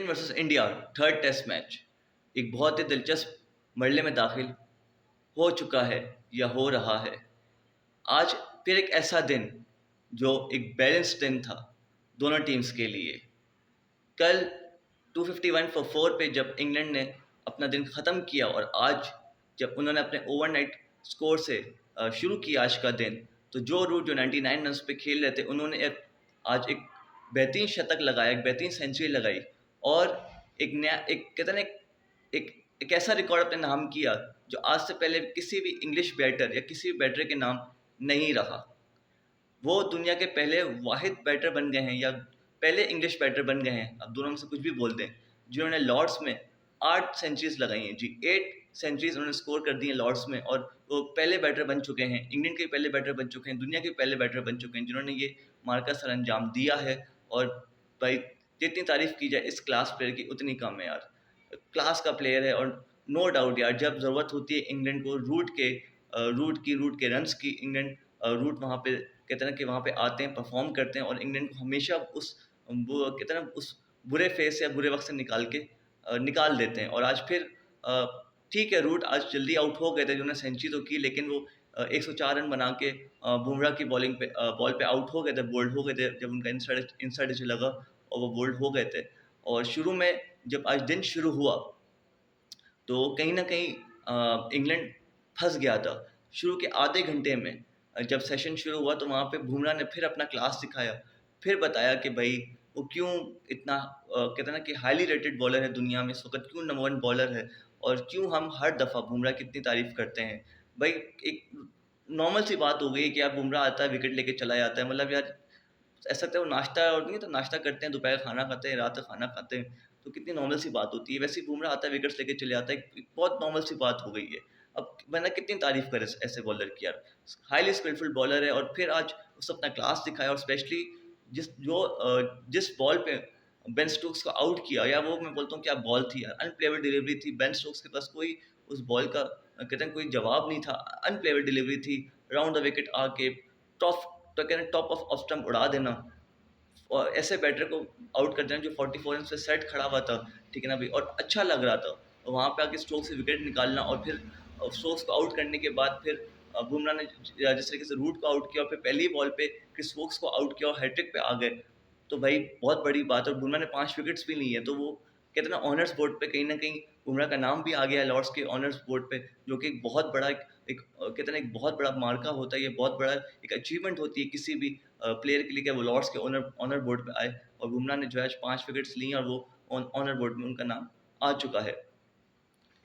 England versus India third test match एक बहुत ही दिलचस्प मरले में दाखिल हो चुका है या हो रहा है। आज फिर एक ऐसा दिन जो एक बैलेंस दिन था दोनों टीम्स के लिए। कल 251 फॉर 4 पे जब इंग्लैंड ने अपना दिन ख़त्म किया और आज जब उन्होंने अपने ओवरनाइट स्कोर से शुरू किया आज का दिन, तो जो रूट जो 99 रन्स पे खेल रहे थे उन्होंने आज एक बेहतरीन शतक लगाया, एक बेहतरीन सेंचुरी लगाई और एक नया एक कहते हैं ना एक एक ऐसा रिकॉर्ड अपने नाम किया जो आज से पहले किसी भी इंग्लिश बैटर या किसी भी बैटर के नाम नहीं रहा। वो दुनिया के पहले वाहिद बैटर बन गए हैं या पहले इंग्लिश बैटर बन गए हैं, अब दोनों में से कुछ भी बोल दें, जिन्होंने लॉर्ड्स में 8 सेंचुरीज लगाई हैं जी। 8 सेंचुरीज उन्होंने स्कोर कर दी हैं लॉर्ड्स में और वो पहले बैटर बन चुके हैं, इंग्लैंड के पहले बैटर बन चुके हैं, दुनिया के पहले बैटर बन चुके हैं जिन्होंने ये मार्का सर अंजाम दिया है। और भाई जितनी तारीफ़ की जाए इस क्लास प्लेयर की उतनी कम है यार। क्लास का प्लेयर है और नो डाउट यार, जब ज़रूरत होती है इंग्लैंड को रूट के रन्स की, इंग्लैंड रूट वहाँ पे कहते हैं ना कि वहाँ पे आते हैं, परफॉर्म करते हैं और इंग्लैंड को हमेशा उस वो कहते हैं ना उस बुरे फेज से या बुरे वक्त से निकाल देते हैं। और आज फिर ठीक है, रूट आज जल्दी आउट हो गए थे, जिन्होंने सेंचुरी तो की लेकिन वो 104 रन बना के बुमराह की बॉल पे आउट हो गए थे, बोल्ड हो गए थे जब उनका इनसाइड एज लगा और वो बोल्ड हो गए थे। और शुरू में जब आज दिन शुरू हुआ तो कहीं न कहीं इंग्लैंड फँस गया था। शुरू के आधे घंटे में जब सेशन शुरू हुआ तो वहाँ पे बुमराह ने फिर अपना क्लास दिखाया। फिर बताया कि भई वो क्यों इतना कहते हैं ना कि हाइली रेटेड बॉलर है दुनिया में, इस वक़्त क्यों नंबर 1 बॉलर है और क्यों हम हर दफ़ा बुमराह की इतनी तारीफ़ करते हैं। भई एक नॉर्मल सी बात हो गई है कि यार बुमराह आता है, विकेट लेके चला जाता है। मतलब यार ऐसा तो नाश्ता और नहीं तो नाश्ता करते हैं, दोपहर खाना खाते हैं, रात का खाना खाते हैं, तो कितनी नॉर्मल सी बात होती है। वैसे ही बुमराह आता है, विकेट्स लेके चले जाता है, एक बहुत नॉर्मल सी बात हो गई है। अब बंदा कितनी तारीफ़ करे ऐसे बॉलर की यार, हाईली स्किलफुल बॉलर है और फिर आज उसने अपना क्लास दिखाया और स्पेशली जिस बॉल पे बेन स्टोक्स को आउट किया, या वो मैं बोलता हूँ क्या बॉल थी यार, अनप्लेएबल डिलीवरी थी। बेन स्टोक्स के पास कोई उस बॉल का कहते हैं कोई जवाब नहीं था, अनप्लेएबल डिलीवरी थी, राउंड द विकेट आके टॉप तो कहते हैं टॉप ऑफ स्टंप उड़ा देना और ऐसे बैटर को आउट कर देना जो 44 रन पे सेट खड़ा हुआ था, ठीक है ना भाई, और अच्छा लग रहा था। और वहाँ पे आके स्टोक्स से विकेट निकालना और फिर स्टोक्स को आउट करने के बाद फिर बुमराह ने जिस तरीके से रूट को आउट किया और फिर पहली बॉल पे क्रिस वोक्स को आउट किया और हैट्रिक पे आ गए, तो भाई बहुत बड़ी बात है। और बुमराह ने 5 विकेट्स भी ली है, तो वो कहते हैं ना ऑनर्स बोर्ड पे कहीं न कहीं बुमराह का नाम भी आ गया है लॉर्ड्स के ऑनर्स बोर्ड पे, जो कि एक बहुत बड़ा कहते हैं ना एक बहुत बड़ा मार्का होता है, ये बहुत बड़ा एक अचीवमेंट होती है किसी भी प्लेयर के लिए कि वो लॉर्ड्स के ऑनर ऑनर बोर्ड पे आए। और बुमराह ने जो है 5 विकेट्स ली और वो ऑनर बोर्ड में उनका नाम आ चुका है।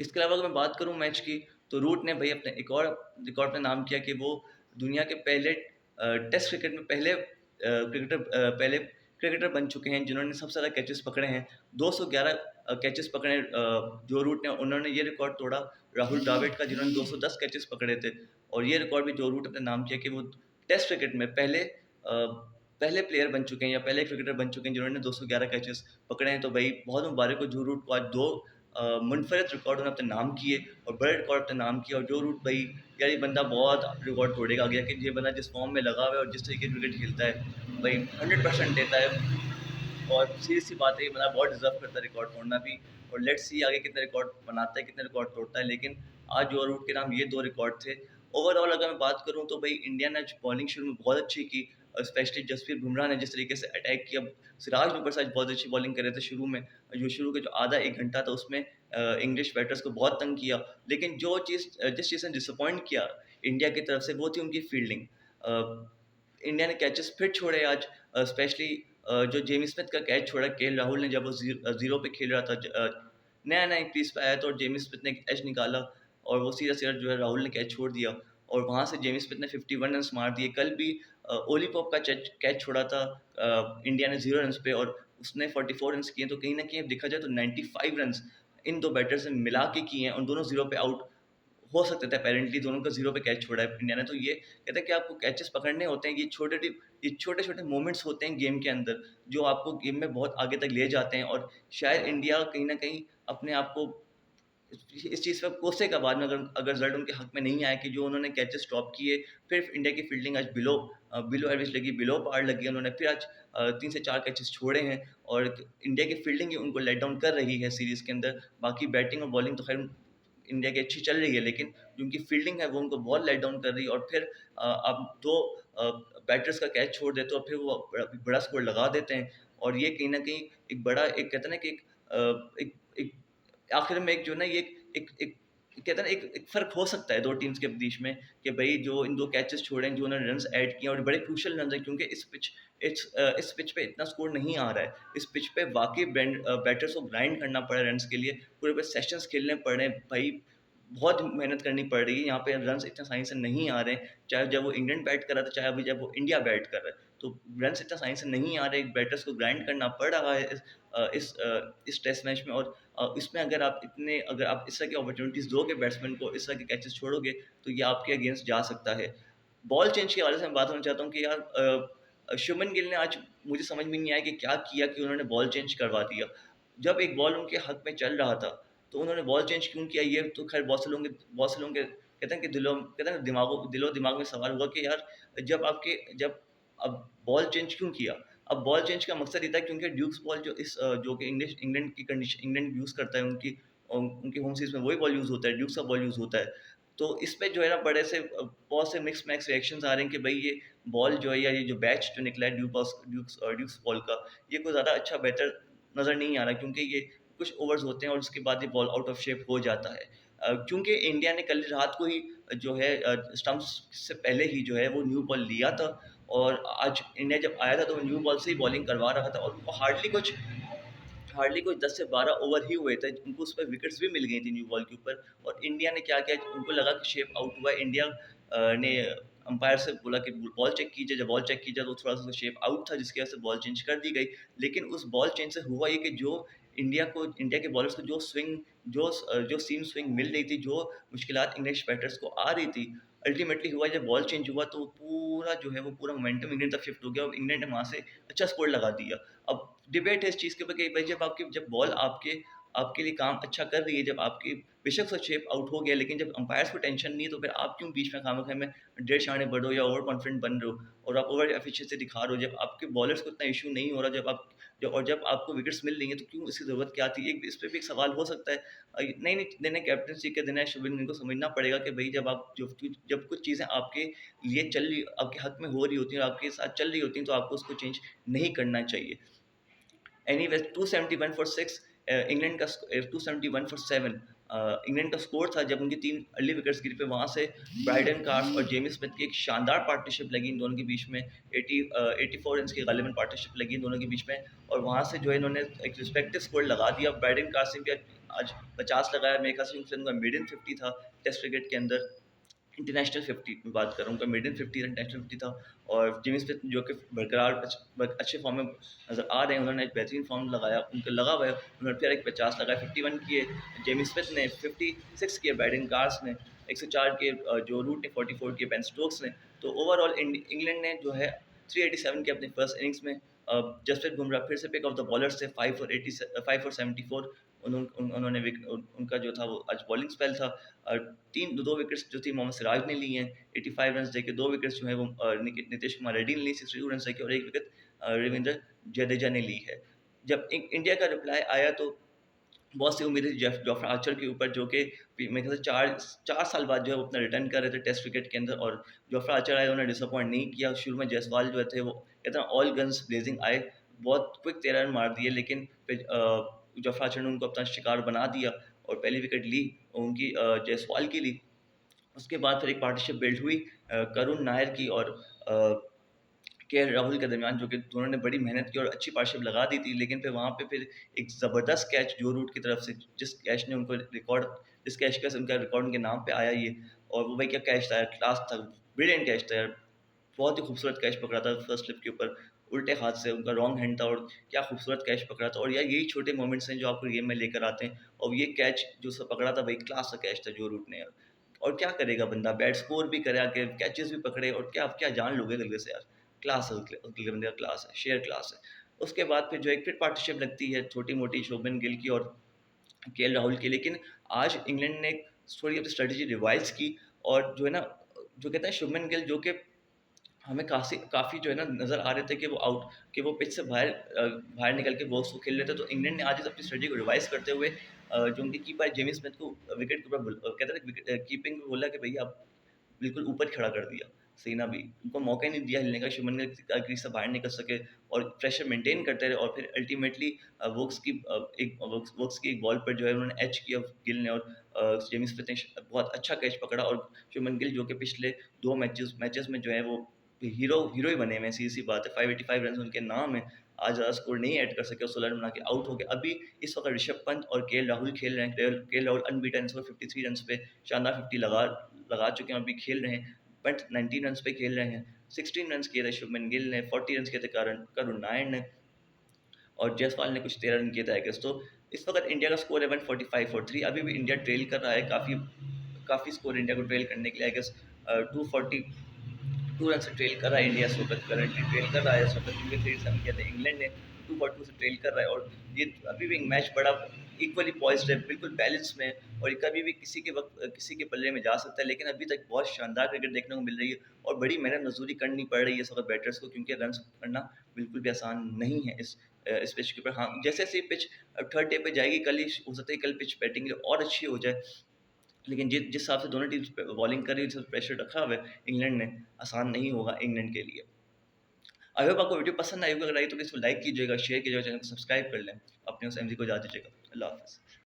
इसके अलावा अगर मैं बात करूँ मैच की, तो रूट ने भाई अपने एक और रिकॉर्ड अपना नाम किया कि वो दुनिया के पहले टेस्ट क्रिकेट में पहले क्रिकेटर बन चुके हैं जिन्होंने सबसे ज़्यादा कैचेस पकड़े हैं। 211 कैचेस पकड़े जो रूट ने, उन्होंने ये रिकॉर्ड तोड़ा राहुल द्रविड़ का जिन्होंने 210 कैचेस पकड़े थे। और ये रिकॉर्ड भी जो रूट अपने नाम किया कि वो टेस्ट क्रिकेट में पहले प्लेयर बन चुके हैं या पहले क्रिकेटर बन चुके हैं जिन्होंने 211 कैचेस पकड़े हैं। तो भाई बहुत मुबारक हो जो रूट को, आज 2 मुनफरद रिकॉर्ड उन्होंने अपने नाम किए और बड़े रिकॉर्ड अपने नाम किए। और जो रूट भाई यार ये बंदा बहुत रिकॉर्ड तोड़ेगा आगे कि ये बंदा जिस फॉर्म में लगा हुआ है और जिस तरीके से क्रिकेट खेलता है भाई 100% देता है। और सीधी सी बात है, ये बंदा बहुत डिजर्व करता है रिकॉर्ड तोड़ना भी। और लेट्स सी आगे कितने रिकॉर्ड बनाता है, कितने रिकॉर्ड तोड़ता है। लेकिन आज जो रूट के नाम ये 2 रिकॉर्ड थे। ओवरऑल अगर मैं बात करूँ तो भाई इंडिया ने आज बॉलिंग शुरू में बहुत अच्छी की और स्पेशली जसप्रीत बुमराह ने जिस तरीके से अटैक किया। सिराज ऊपर से आज बहुत अच्छी बॉलिंग कर रहे थे शुरू में, जो शुरू के जो आधा 1 घंटा था उसमें इंग्लिश बैटर्स को बहुत तंग किया। लेकिन जिस चीज़ ने डिसअपॉइंट किया इंडिया की तरफ से वो थी उनकी फील्डिंग। इंडिया ने कैचेस फिर छोड़े आज, स्पेशली जो जेमी स्मिथ का कैच छोड़ा केएल राहुल ने जब वो ज़ीरो पे खेल रहा था, नया-नया एक क्रीज़ पे आया था और जेमी स्मिथ ने एक कैच निकाला और वो सीधा-सीधा जो है राहुल ने कैच छोड़ दिया और वहाँ से जेमी स्मिथ ने 51 रन्स मार दिए। कल भी ओली पॉप का कैच छोड़ा था इंडिया ने 0 रन्स पे और उसने 44 रन्स किए। तो कहीं न कहीं अब देखा जाए तो 95 रन्स इन 2 बैटर्स ने मिला के किए हैं और दोनों 0 पे आउट हो सकते थे अपैरेंटली, दोनों का 0 पे कैच छोड़ा है इंडिया ने। तो ये कहते हैं कि आपको कैचेस पकड़ने होते हैं, ये छोटे-छोटे मोमेंट्स होते हैं गेम के अंदर, जो आपको गेम में बहुत आगे तक ले जाते हैं। और शायद इंडिया कहीं न कहीं अपने आप को इस चीज़ पे कोसेगा बाद में, अगर अगर रिज़ल्ट उनके हक में नहीं आया कि जो उन्होंने कैचेज़ स्टॉप किए, फिर इंडिया की फील्डिंग आज बिलो एवरेज लगी, बिलो पार लगी। उन्होंने फिर आज 3 से 4 कैचेज़ छोड़े हैं और इंडिया की फील्डिंग ही उनको लेट डाउन कर रही है सीरीज़ के अंदर। बाकी बैटिंग और बॉलिंग तो खैर इंडिया की अच्छी चल रही है, लेकिन जो उनकी फील्डिंग है वो उनको बहुत लेट डाउन कर रही है। और फिर आप 2 अ, बैटर्स का कैच छोड़ देते हो और फिर वो बड़ा स्कोर लगा देते हैं। और ये कहीं न कहीं एक बड़ा, एक कहते हैं ना कि एक एक आखिर में एक जो ना ये एक एक कहते हैं ना एक फ़र्क हो सकता है 2 टीम्स के बीच में, कि भई जो इन 2 कैचेज़ छोड़े हैं, जो उन्होंने रन्स ऐड किए और बड़े क्रूशियल रन्स हैं, क्योंकि इस पिच पे इतना स्कोर नहीं आ रहा है। इस पिच पे वाक़ई बैटर्स को ग्राइंड करना पड़ रहा है रन्स के लिए, पूरे-पूरे सेशंस खेलने पड़ रहे हैं भाई, बहुत मेहनत करनी पड़ रही है। यहाँ पे रन्स इतने आसानी से नहीं आ रहे हैं, चाहे जब वो इंग्लैंड बैट कर रहा था, चाहे अभी जब वो इंडिया बैट कर रहा है। तो रन्स इतना आसानी से नहीं आ रहे, बैटर्स को ग्राइंड करना पड़ रहा है इस टेस्ट मैच में। और इसमें अगर आप इस तरह की अपॉर्चुनिटीज़ दोगे बैट्समैन को, इस तरह के कैचेज़ छोड़ोगे, तो ये आपके अगेंस्ट जा सकता है। बॉल चेंज के हवाले से मैं बात करना चाहता हूँ कि यार शुभमन गिल ने आज, मुझे समझ में नहीं आया कि क्या किया कि उन्होंने बॉल चेंज करवा दिया। जब एक बॉल उनके हक में चल रहा था, तो उन्होंने बॉल चेंज क्यों किया? ये तो खैर बहुत से लोगों के कहते हैं कि कहते हैं ना दिलो-दिमाग में सवाल होगा कि यार, जब अब बॉल चेंज क्यों किया? अब बॉल चेंज का मकसद ये था क्योंकि ड्यूक्स बॉल जो कि इंग्लैंड यूज़ करता है, उनकी होम सीरीज़ में वही बॉल यूज़ होता है, ड्यूक्स का बॉल यूज़ होता है। तो इसपे जो है ना बहुत से मिक्स मैक्स रिएक्शंस आ रहे हैं कि भई ये बॉल जो है, या ये जो बैच जो निकला है ड्यूक्स बॉल का, ये कोई ज़्यादा अच्छा बेहतर नज़र नहीं आ रहा, क्योंकि ये कुछ ओवर्स होते हैं और उसके बाद ये बॉल आउट ऑफ शेप हो जाता है। क्योंकि इंडिया ने कल रात को ही जो है स्टंप्स से पहले ही जो है वो न्यू बॉल लिया था, और आज इंडिया जब आया था तो वो न्यू बॉल से ही बॉलिंग करवा रहा था, और उनको हार्डली कुछ 10 से 12 ओवर ही हुए थे, उनको उस पे विकेट्स भी मिल गई थी न्यू बॉल के ऊपर। और इंडिया ने क्या किया, उनको लगा कि शेप आउट हुआ है, इंडिया ने अंपायर से बोला कि बॉल चेक कीजिए। जब बॉल चेक किया तो थोड़ा-सा शेप आउट था, जिसकी वजह से बॉल चेंज कर दी गई। लेकिन उस बॉल चेंज से हुआ ये कि जो इंडिया के बॉलर्स को जो सीम स्विंग मिल रही थी, जो मुश्किलात इंग्लिश बैटर्स को आ रही थी, अल्टीमेटली हुआ जब बॉल चेंज हुआ तो वो पूरा मोमेंटम इंग्लैंड तरफ शिफ्ट हो गया और इंग्लैंड ने वहाँ से अच्छा स्कोर लगा दिया। अब डिबेट है इस चीज़ के ऊपर कि भाई, जब बॉल आपके आपके लिए काम अच्छा कर रही है, जब आपकी बेशक से शेप आउट हो गया, लेकिन जब अंपायर्स को टेंशन नहीं है, तो फिर आप क्यों बीच में खामख़ा में डेढ़ शाने बढ़ रहे हो या ओवर कॉन्फिडेंट बन रहे हो और आप ओवर एफिशिएंसी दिखा रहे हो, जब आपके बॉलर्स को इतना इश्यू नहीं हो रहा, जब आपको विकेट्स मिल रही हैं, तो क्यों इसकी ज़रूरत क्या थी? एक इस पे भी एक सवाल हो सकता है। नहीं दिन है, कैप्टनसी के दिन है, शुभमन गिल को समझना पड़ेगा कि भई, जब कुछ चीज़ें आपके लिए आपके हक में हो रही होती हैं और आपके साथ चल रही होती हैं, तो आपको उसको चेंज नहीं करना चाहिए। एनीवेज़ 271 फॉर 6, इंग्लैंड का 271 फॉर 7 इंग्लैंड का स्कोर था जब उनकी 3 अर्ली विकेट्स गिरी। पे वहाँ से ब्राइडन कार्स और जेमी स्मिथ की एक शानदार पार्टनरशिप लगी इन दोनों के बीच में। 84 रन्स की गालिबन पार्टनरशिप लगी इन दोनों के बीच में, और वहाँ से जो है इन्होंने एक रिस्पेक्टिव स्कोर लगा दिया। ब्राइडन कार्स ने भी आज 50 लगाया। मेरे ख्याल से उनका मेडन 50 था टेस्ट क्रिकेट के अंदर। इंटरनेशनल 50 की बात कर रहा हूँ, उनका मेडन 50 था, इंटरनेशनल 50 था। और जिमी स्मिथ जो कि बरकरार अच्छे फॉर्म में नज़र आ रहे हैं, उन्होंने एक बेहतरीन फॉर्म लगाया, उनका लगा हुआ है। उन्होंने फिर एक 50 लगाया, 51 किए जेमी स्मिथ ने, 56 किए बैडन कार्स ने, 104 के जो रूट ने, 44 किए बेन स्टोक्स ने। तो ओवरऑल इंग्लैंड ने जो है 387 के अपनी फर्स्ट इनिंग्स में। जसप्रीत बुमराह फिर से पिक ऑफ द बॉलर्स थे, 5 फॉर 74। उनका जो था वो आज बॉलिंग स्पेल था। 2 विकेट्स जो थी मोहम्मद सिराज ने ली हैं, 85 रन्स देके। 2 विकेट्स जो है वो नीतीश कुमार रेड्डी ने ली, 62 रन्स देके, और 1 विकेट रविंद्र जडेजा ने ली है। जब इंडिया का रिप्लाई आया तो बहुत सी उम्मीदें थी जोफ्रा आर्चर के ऊपर, जो कि मेरे ख्याल से 4 साल बाद जो है वो अपना रिटर्न कर रहे थे टेस्ट क्रिकेट के अंदर, और जोफ्रा आर्चर आए, उन्होंने डिसअपॉइंट नहीं किया। शुरू में जायसवाल जो थे वो कहते हैं ऑल गन्स ब्लेजिंग आए, बहुत क्विक 13 रन मार दिए, लेकिन फिर जोफ्रा आर्चर ने उनको अपना शिकार बना दिया और पहली विकेट ली उनकी, जायसवाल की ली। उसके बाद फिर एक पार्टनरशिप बिल्ड हुई करुण नायर की और केएल राहुल के दरमियान, जो कि दोनों ने बड़ी मेहनत की और अच्छी पार्टनरशिप लगा दी थी। लेकिन फिर वहाँ पे फिर एक ज़बरदस्त कैच जो रूट की तरफ से, जिस कैच का उनका रिकॉर्ड उनके नाम पे आया ये, और वो भाई क्या कैच था यार, क्लास था, ब्रिलियंट कैच था यार। बहुत ही खूबसूरत कैच पकड़ा था फर्स्ट स्लिप के ऊपर, उल्टे हाथ से, उनका रॉन्ग हैंड था, और क्या खूबसूरत कैच पकड़ा था। और यार यही छोटे मोमेंट्स हैं जो आपको गेम में लेकर आते हैं, और ये कैच जो उसने पकड़ा था भाई, क्लास का कैच था जो रूट ने यार। और क्या करेगा बंदा, बैट स्कोर भी करे आके, कैचेस भी पकड़े, और क्या आप क्या जान लोगे अगले से यार। क्लास है अगले बंदे का, क्लास है, शेयर क्लास है। उसके बाद फिर जो एक फिर पार्टनरशिप लगती है छोटी-मोटी शुभमन गिल की और केएल राहुल की। लेकिन आज इंग्लैंड ने थोड़ी अपनी स्ट्रैटेजी रिवाइज़ की और जो है ना, जो कहते हैं शुभमन गिल जो कि हमें काफ़ी जो है ना नज़र आ रहे थे कि वो पिच से बाहर निकल के बॉक्स को खेल रहे थे। तो इंग्लैंड ने आज इस अपनी स्ट्रेटजी को रिवाइज़ करते हुए जो उनके कीपर जेमी स्मिथ को विकेट कीपर कहते हैं ना कीपिंग में बोला कि भैया आप बिल्कुल ऊपर खड़ा कर दिया। सीना भी उनको मौका ही नहीं दिया हिलने का, शुभमन गिल क्रीज से बाहर निकल सके और प्रेशर मेंटेन करते रहे। और फिर अल्टीमेटली वोक्स की एक बॉल पर जो है उन्होंने एच किया गिल ने, और जेमी स्मिथ ने बहुत अच्छा कैच पकड़ा। और शुभमन गिल जो कि पिछले 2 मैचेस में जो है वो हीरो ही बने हुए हैं, सीधी-सी बात है। 585 रन्स उनके नाम हैं। आज ज़्यादा स्कोर नहीं ऐड कर सके और 16 रन बना के आउट हो गए। अभी इस वक़्त ऋषभ पंत और केएल राहुल खेल रहे हैं। केएल राहुल अनबीटन इस वक़्त 53 रन्स पे शानदार 50 लगा चुके हैं और अभी खेल रहे हैं। बट 19 रन्स पे खेल रहे हैं। 16 रन्स किए थे शुभमन गिल ने, 40 रन्स किए थे करुण नायर ने, और जायसवाल ने कुछ 13 रन किए थे आई गेस। तो इस वक़्त इंडिया का स्कोर है 145 फॉर 3। अभी भी इंडिया ट्रेल कर रहा है, काफ़ी स्कोर इंडिया को ट्रेल करने के लिए आई गेस 240 2 रन से ट्रेल कर रहा है इंडिया इस वक़्त, करंटली ट्रेल कर रहा है इस वक़्त, क्योंकि 3-7 किया था इंग्लैंड ने, 242 से ट्रेल कर रहा है। और ये अभी भी मैच बड़ा इक्वली पॉइस्ड है, बिल्कुल बैलेंस में है, और ये कभी भी किसी के पल्ले में जा सकता है। लेकिन अभी तक बहुत शानदार क्रिकेट देखने को मिल रही है और बड़ी मेहनत मजदूरी करनी पड़ रही है इस वक़्त बैटर्स को, क्योंकि रन्स करना बिल्कुल भी आसान नहीं है इस पिच के ऊपर। हाँ, जैसे-जैसे ये पिच थर्ड डे पे जाएगी, कल ही हो सकता है कल पिच बैटिंग के लिए और अच्छी हो जाए। लेकिन जिस हिसाब से दोनों टीम्स बॉलिंग कर रही है, जिस प्रेशर रखा हुआ है इंग्लैंड ने, आसान नहीं होगा इंग्लैंड के लिए। आई होप आपको वीडियो पसंद आई होगी। अगर आई तो इसको लाइक कीजिएगा, शेयर कीजिएगा, चैनल को सब्सक्राइब कर लें। अपने उस एमजी को इजाज़त दीजिएगा। अल्लाह हाफ़िज़।